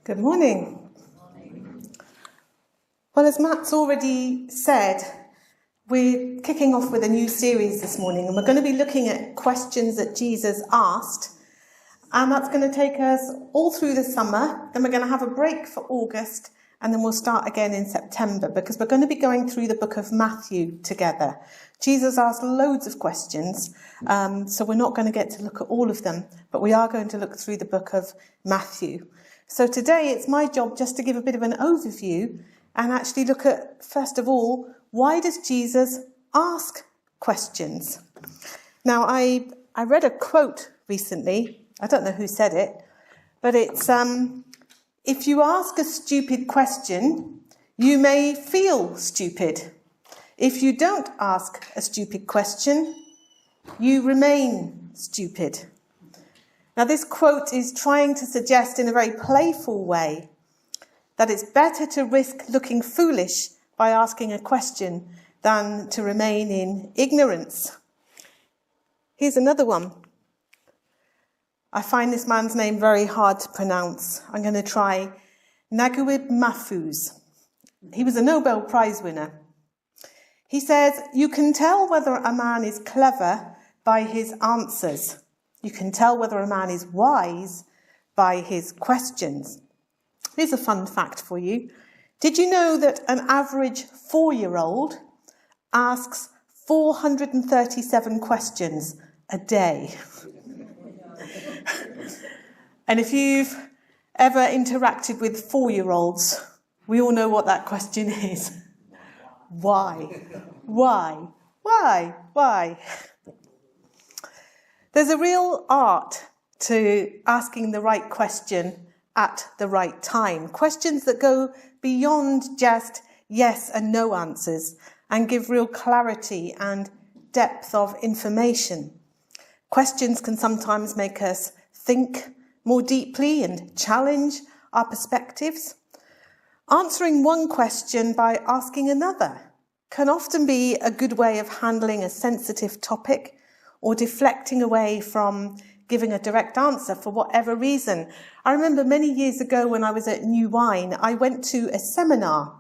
Good morning. Well, as Matt's already said, we're kicking off with a new series this morning, and we're going to be looking at questions that Jesus asked, and that's going to take us all through the summer. Then we're going to have a break for August, and then we'll start again in September, because we're going to be going through the book of Matthew together. Jesus asked loads of questions, so we're not going to get to look at all of them, but we are going to look through the book of Matthew. So today it's my job just to give a bit of an overview and actually look at, first of all, why does Jesus ask questions? Now, I read a quote recently. I don't know who said it, but it's, if you ask a stupid question, you may feel stupid. If you don't ask a stupid question, you remain stupid. Now, this quote is trying to suggest in a very playful way that it's better to risk looking foolish by asking a question than to remain in ignorance. Here's another one. I find this man's name very hard to pronounce. I'm going to try Naguib Mahfouz. He was a Nobel Prize winner. He says, "You can tell whether a man is clever by his answers. You can tell whether a man is wise by his questions." Here's a fun fact for you. Did you know that an average 4-year-old asks 437 questions a day? And if you've ever interacted with 4-year-olds, we all know what that question is. Why? Why? Why? Why? There's a real art to asking the right question at the right time. Questions that go beyond just yes and no answers and give real clarity and depth of information. Questions can sometimes make us think more deeply and challenge our perspectives. Answering one question by asking another can often be a good way of handling a sensitive topic or deflecting away from giving a direct answer for whatever reason. I remember many years ago when I was at New Wine, I went to a seminar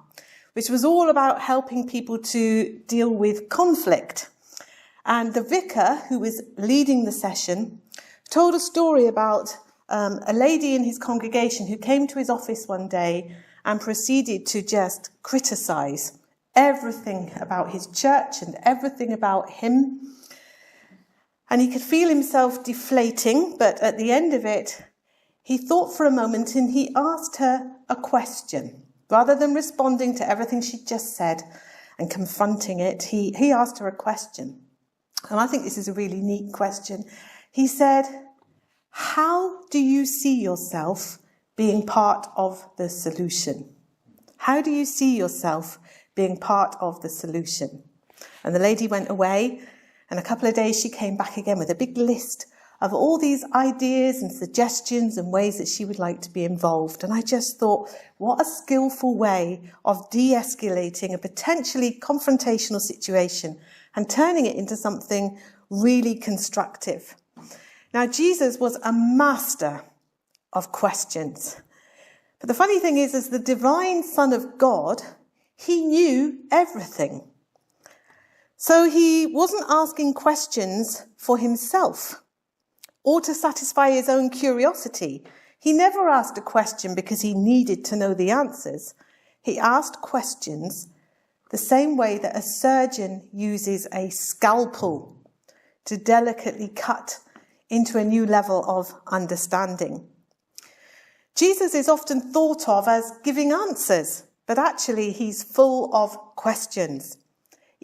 which was all about helping people to deal with conflict. And the vicar who was leading the session told a story about a lady in his congregation who came to his office one day and proceeded to just criticise everything about his church and everything about him. And he could feel himself deflating, but at the end of it, he thought for a moment and he asked her a question. Rather than responding to everything she'd just said and confronting it, he asked her a question. And I think this is a really neat question. He said, "How do you see yourself being part of the solution? How do you see yourself being part of the solution?" And the lady went away. And a couple of days she came back again with a big list of all these ideas and suggestions and ways that she would like to be involved. And I just thought, what a skillful way of de-escalating a potentially confrontational situation and turning it into something really constructive. Now, Jesus was a master of questions. But the funny thing is, as the divine Son of God, he knew everything. So he wasn't asking questions for himself or to satisfy his own curiosity. He never asked a question because he needed to know the answers. He asked questions the same way that a surgeon uses a scalpel to delicately cut into a new level of understanding. Jesus is often thought of as giving answers, but actually he's full of questions.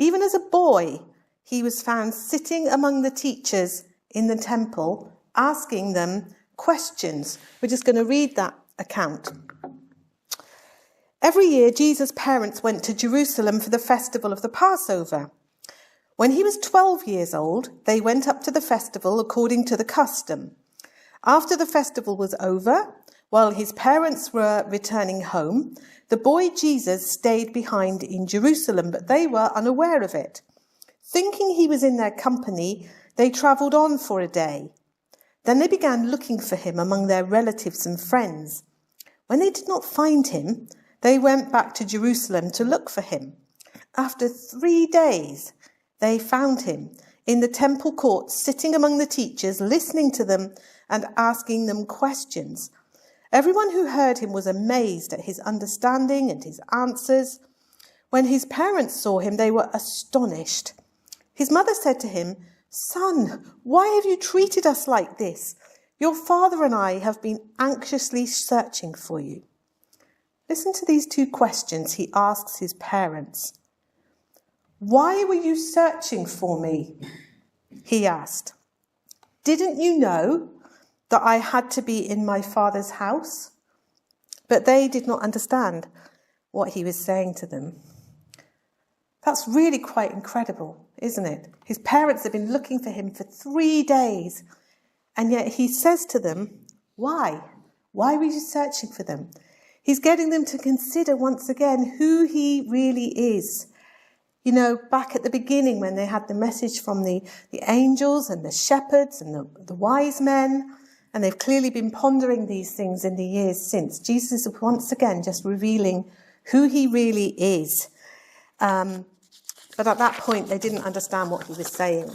Even as a boy, he was found sitting among the teachers in the temple, asking them questions. We're just going to read that account. Every year, Jesus' parents went to Jerusalem for the festival of the Passover. When he was 12 years old, they went up to the festival according to the custom. After the festival was over, while his parents were returning home, the boy Jesus stayed behind in Jerusalem, but they were unaware of it. Thinking he was in their company, they travelled on for a day. Then they began looking for him among their relatives and friends. When they did not find him, they went back to Jerusalem to look for him. After 3 days, they found him in the temple courts, sitting among the teachers, listening to them and asking them questions. Everyone who heard him was amazed at his understanding and his answers. When his parents saw him, they were astonished. His mother said to him, "Son, why have you treated us like this? Your father and I have been anxiously searching for you." Listen to these 2 questions he asks his parents. "Why were you searching for me?" he asked. "Didn't you know that I had to be in my father's house?" But they did not understand what he was saying to them. That's really quite incredible, isn't it? His parents have been looking for him for 3 days, and yet he says to them, why? Why were you searching for them? He's getting them to consider once again who he really is. You know, back at the beginning when they had the message from the angels and the shepherds and the wise men, and they've clearly been pondering these things in the years since. Jesus is once again just revealing who he really is. But at that point, they didn't understand what he was saying.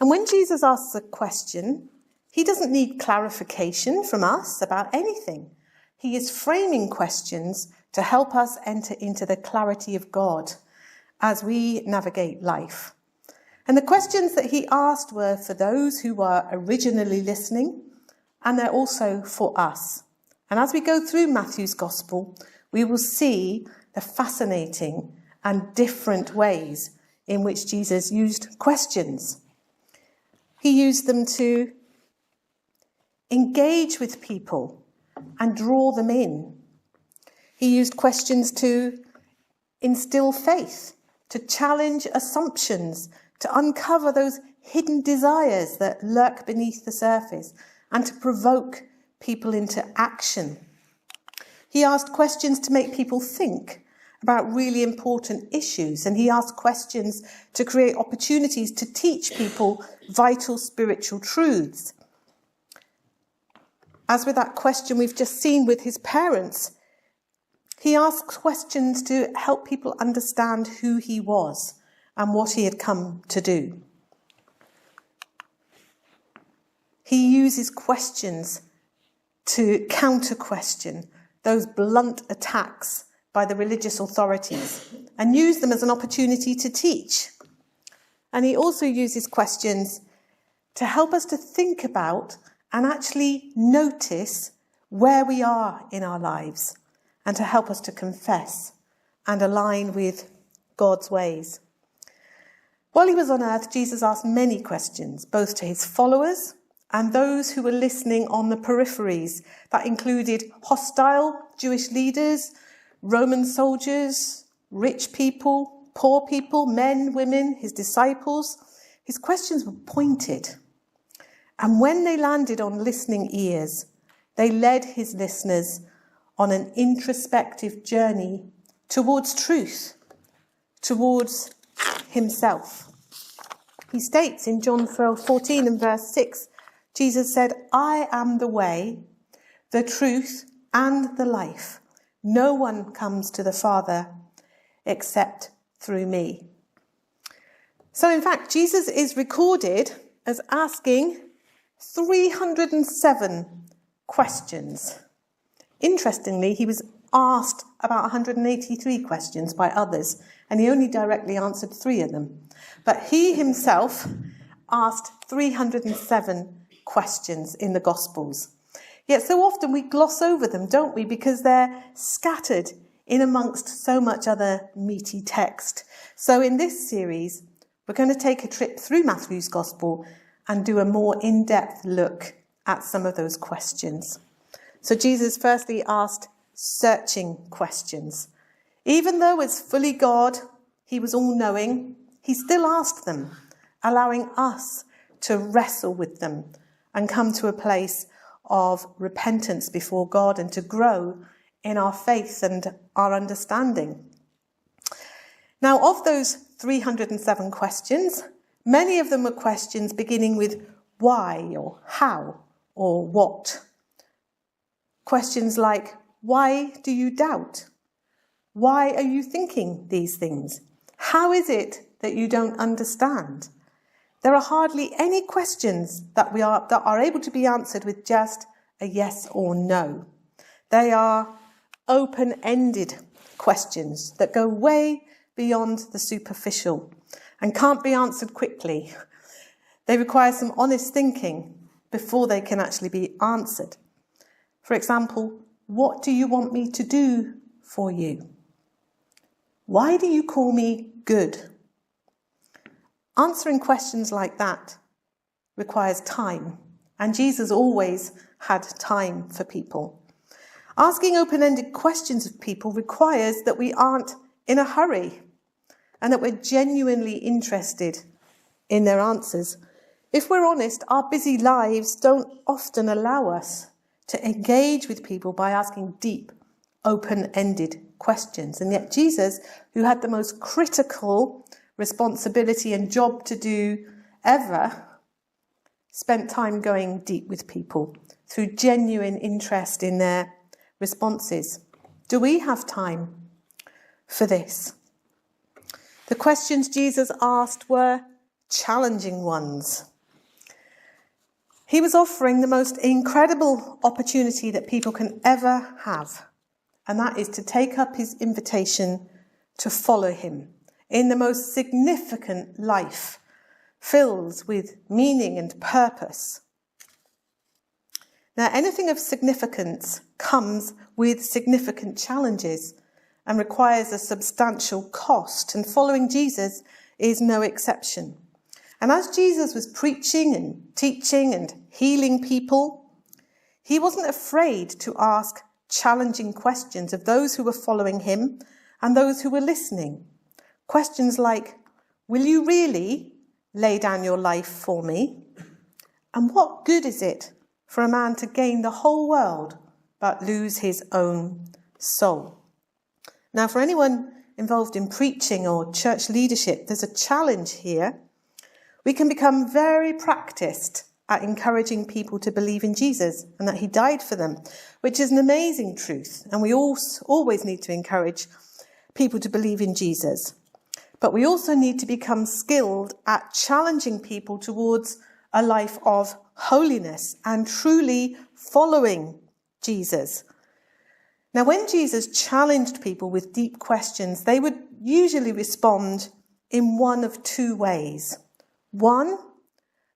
And when Jesus asks a question, he doesn't need clarification from us about anything. He is framing questions to help us enter into the clarity of God as we navigate life. And the questions that he asked were for those who were originally listening, and they're also for us. And as we go through Matthew's Gospel, we will see the fascinating and different ways in which Jesus used questions. He used them to engage with people and draw them in. He used questions to instill faith, to challenge assumptions, to uncover those hidden desires that lurk beneath the surface, and to provoke people into action. He asked questions to make people think about really important issues, and he asked questions to create opportunities to teach people vital spiritual truths. As with that question we've just seen with his parents, he asked questions to help people understand who he was and what he had come to do. He uses questions to counter-question those blunt attacks by the religious authorities and use them as an opportunity to teach. And he also uses questions to help us to think about and actually notice where we are in our lives and to help us to confess and align with God's ways. While he was on earth, Jesus asked many questions, both to his followers and those who were listening on the peripheries. That included hostile Jewish leaders, Roman soldiers, rich people, poor people, men, women, his disciples. His questions were pointed. And when they landed on listening ears, they led his listeners on an introspective journey towards truth, towards himself. He states in John 14 and verse 6, Jesus said, "I am the way, the truth, and the life. No one comes to the Father except through me." So in fact, Jesus is recorded as asking 307 questions. Interestingly, he was asked about 183 questions by others, and he only directly answered 3 of them. But he himself asked 307 questions in the Gospels. Yet so often we gloss over them, don't we? Because they're scattered in amongst so much other meaty text. So in this series, we're going to take a trip through Matthew's Gospel and do a more in-depth look at some of those questions. So Jesus firstly asked searching questions. Even though as fully God, he was all-knowing, he still asked them, allowing us to wrestle with them and come to a place of repentance before God and to grow in our faith and our understanding. Now, of those 307 questions, many of them were questions beginning with why or how or what. Questions like, Why do you doubt? Why are you thinking these things? How is it that you don't understand? There are hardly any questions that are able to be answered with just a yes or no. They are open-ended questions that go way beyond the superficial and can't be answered quickly. They require some honest thinking before they can actually be answered. For example, what do you want me to do for you? Why do you call me good? Answering questions like that requires time, and Jesus always had time for people. Asking open-ended questions of people requires that we aren't in a hurry and that we're genuinely interested in their answers. If we're honest, our busy lives don't often allow us to engage with people by asking deep, open-ended questions. And yet Jesus, who had the most critical responsibility and job to do ever, spent time going deep with people through genuine interest in their responses. Do we have time for this? The questions Jesus asked were challenging ones. He was offering the most incredible opportunity that people can ever have, and that is to take up his invitation to follow him in the most significant life, filled with meaning and purpose. Now, anything of significance comes with significant challenges and requires a substantial cost, and following Jesus is no exception. And as Jesus was preaching and teaching and healing people, he wasn't afraid to ask challenging questions of those who were following him and those who were listening. Questions like, will you really lay down your life for me? And what good is it for a man to gain the whole world but lose his own soul? Now, for anyone involved in preaching or church leadership, there's a challenge here. We can become very practiced at encouraging people to believe in Jesus and that he died for them, which is an amazing truth. And we always need to encourage people to believe in Jesus. But we also need to become skilled at challenging people towards a life of holiness and truly following Jesus. Now, when Jesus challenged people with deep questions, they would usually respond in one of two ways. One,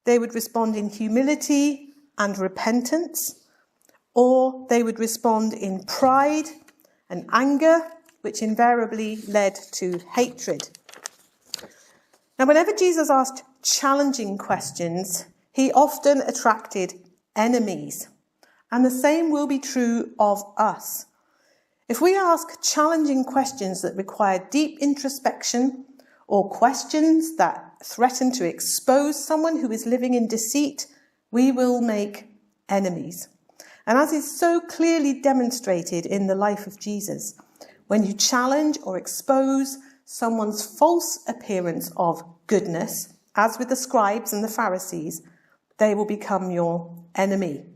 they would respond in humility and repentance, or they would respond in pride and anger, which invariably led to hatred. Now, whenever Jesus asked challenging questions, he often attracted enemies. And the same will be true of us. If we ask challenging questions that require deep introspection, or questions that threaten to expose someone who is living in deceit, we will make enemies. And as is so clearly demonstrated in the life of Jesus, when you challenge or expose someone's false appearance of goodness, as with the scribes and the Pharisees, they will become your enemy.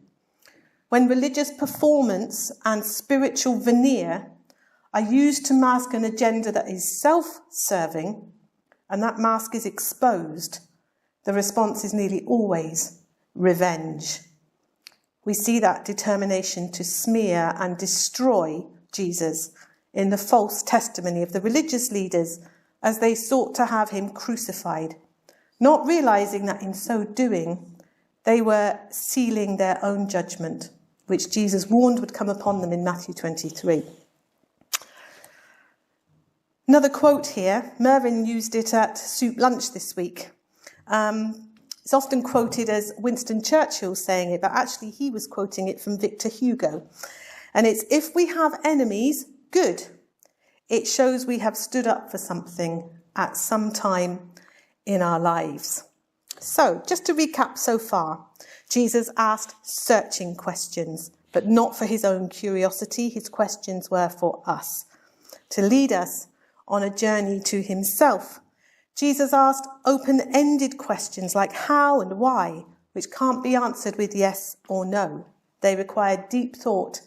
When religious performance and spiritual veneer are used to mask an agenda that is self-serving, and that mask is exposed, the response is nearly always revenge. We see that determination to smear and destroy Jesus in the false testimony of the religious leaders as they sought to have him crucified, not realizing that in so doing, they were sealing their own judgment, which Jesus warned would come upon them in Matthew 23. Another quote here, Mervyn used it at Soup Lunch this week. It's often quoted as Winston Churchill saying it, but actually he was quoting it from Victor Hugo. And it's, if we have enemies, good. It shows we have stood up for something at some time in our lives. So, just to recap so far, Jesus asked searching questions, but not for his own curiosity. His questions were for us, to lead us on a journey to himself. Jesus asked open-ended questions like how and why, which can't be answered with yes or no. They require deep thought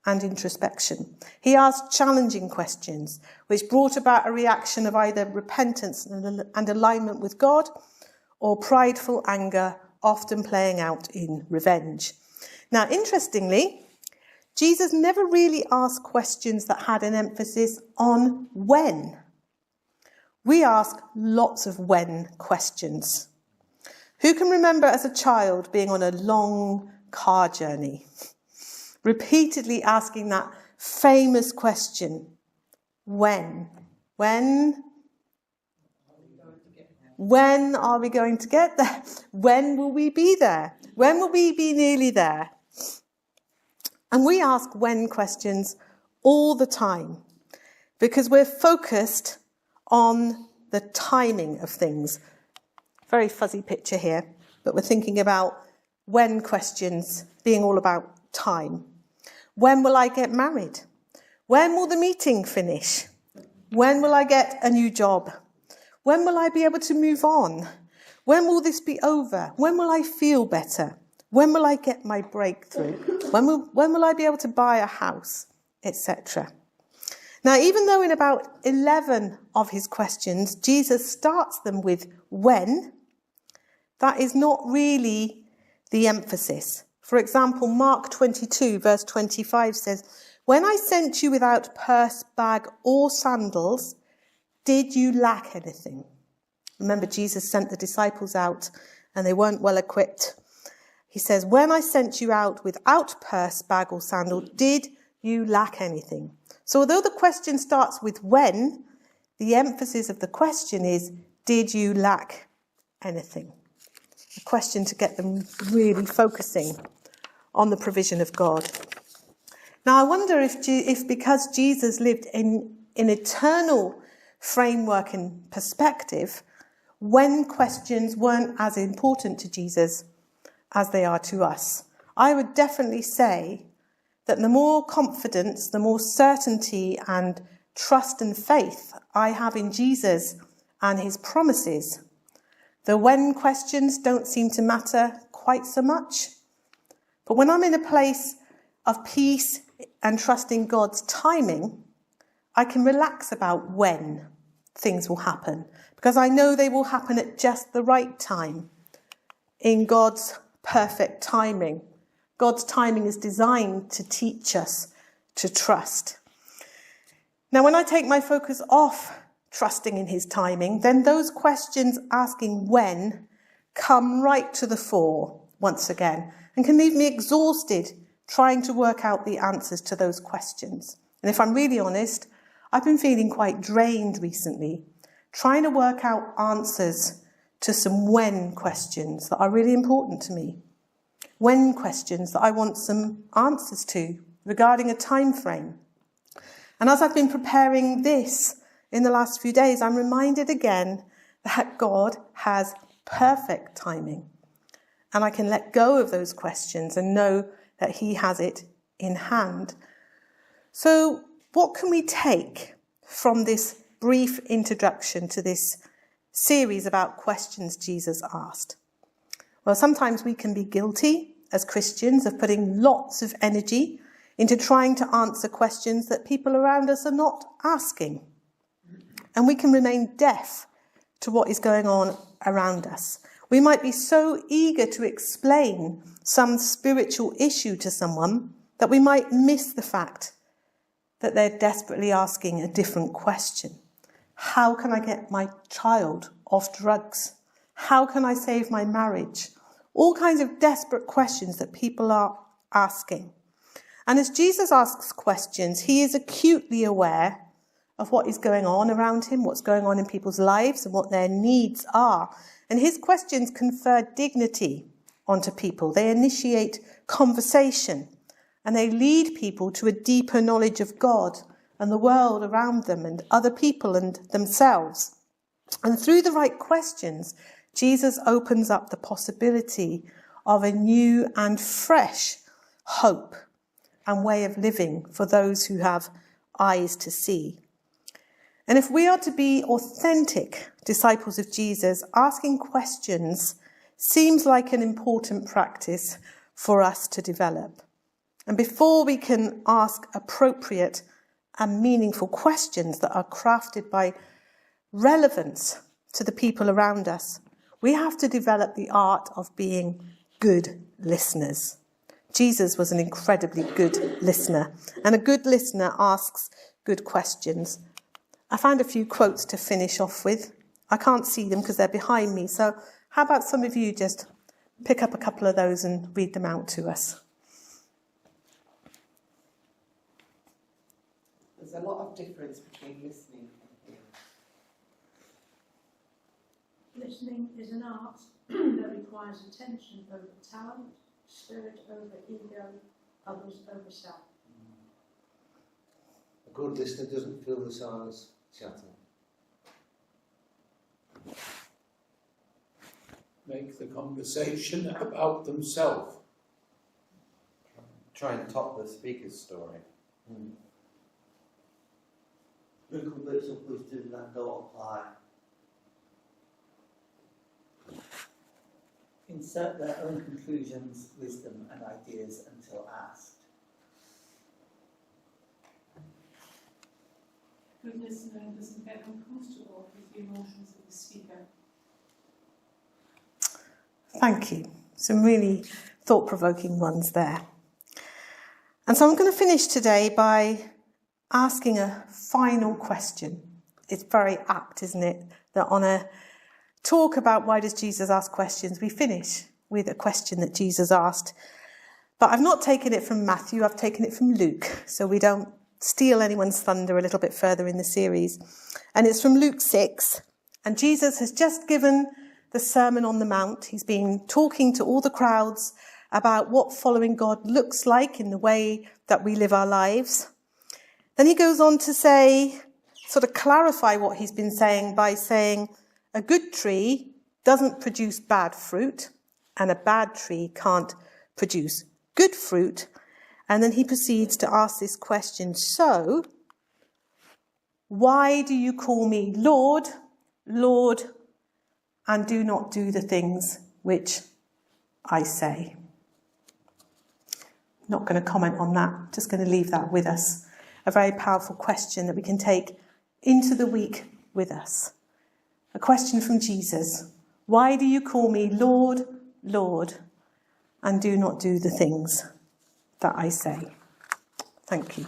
and introspection. He asked challenging questions, which brought about a reaction of either repentance and alignment with God, or prideful anger, often playing out in revenge. Now, interestingly, Jesus never really asked questions that had an emphasis on when. We ask lots of when questions. Who can remember as a child being on a long car journey, repeatedly asking that famous question, when? When are we going to get there? When will we be there? When will we be nearly there? And we ask when questions all the time because we're focused on the timing of things. Very fuzzy picture here, but we're thinking about when questions being all about time. When will I get married? When will the meeting finish? When will I get a new job? When will I be able to move on? When will this be over? When will I feel better? When will I get my breakthrough? When will I be able to buy a house, etc.? Now, even though in about 11 of his questions, Jesus starts them with when, that is not really the emphasis. For example, Mark 22, verse 25 says, "When I sent you without purse, bag, or sandals, did you lack anything?" Remember, Jesus sent the disciples out and they weren't well equipped. He says, "When I sent you out without purse, bag, or sandal, did you lack anything?" So although the question starts with when, the emphasis of the question is, did you lack anything? A question to get them really focusing on the provision of God. Now, I wonder if because Jesus lived in an eternal framework and perspective, when questions weren't as important to Jesus as they are to us. I would definitely say that the more confidence, the more certainty and trust and faith I have in Jesus and his promises, the when questions don't seem to matter quite so much. But when I'm in a place of peace and trusting God's timing, I can relax about when things will happen, because I know they will happen at just the right time, in God's perfect timing. God's timing is designed to teach us to trust. Now, when I take my focus off trusting in his timing, then those questions asking when come right to the fore once again and can leave me exhausted trying to work out the answers to those questions. And if I'm really honest, I've been feeling quite drained recently, trying to work out answers to some when questions that are really important to me. When questions that I want some answers to regarding a time frame. And as I've been preparing this in the last few days, I'm reminded again that God has perfect timing. And I can let go of those questions and know that he has it in hand. So what can we take from this brief introduction to this series about questions Jesus asked? Well, sometimes we can be guilty as Christians of putting lots of energy into trying to answer questions that people around us are not asking. And we can remain deaf to what is going on around us. We might be so eager to explain some spiritual issue to someone that we might miss the fact that they're desperately asking a different question. How can I get my child off drugs? How can I save my marriage? All kinds of desperate questions that people are asking. And as Jesus asks questions, he is acutely aware of what is going on around him, what's going on in people's lives and what their needs are. And his questions confer dignity onto people. They initiate conversation and they lead people to a deeper knowledge of God and the world around them and other people and themselves. And through the right questions, Jesus opens up the possibility of a new and fresh hope and way of living for those who have eyes to see. And if we are to be authentic disciples of Jesus, asking questions seems like an important practice for us to develop. And before we can ask appropriate and meaningful questions that are crafted by relevance to the people around us, we have to develop the art of being good listeners. Jesus was an incredibly good listener, and a good listener asks good questions. I found a few quotes to finish off with. I can't see them because they're behind me, so how about some of you just pick up a couple of those and read them out to us? There's a lot of difference between listening and hearing. Listening is an art that requires attention over talent, spirit over ego, others over self. A good listener doesn't fill the silence chatting. Make the conversation about themselves. Try and top the speaker's story. Little bits of wisdom that don't apply. Insert their own conclusions, wisdom and ideas until asked. Good listener doesn't get uncomfortable with the emotions of the speaker. Thank you. Some really thought-provoking ones there. And so I'm going to finish today by asking a final question. It's very apt, isn't it, that on a talk about why does Jesus ask questions, we finish with a question that Jesus asked. But I've not taken it from Matthew, I've taken it from Luke, so we don't steal anyone's thunder a little bit further in the series. And it's from Luke 6, and Jesus has just given the Sermon on the Mount. He's been talking to all the crowds about what following God looks like in the way that we live our lives. Then he goes on to say, sort of clarify what he's been saying by saying, a good tree doesn't produce bad fruit, and a bad tree can't produce good fruit. And then he proceeds to ask this question, so, why do you call me Lord, Lord, and do not do the things which I say? Not going to comment on that, just going to leave that with us. A very powerful question that we can take into the week with us. A question from Jesus. Why do you call me Lord, Lord, and do not do the things that I say? Thank you.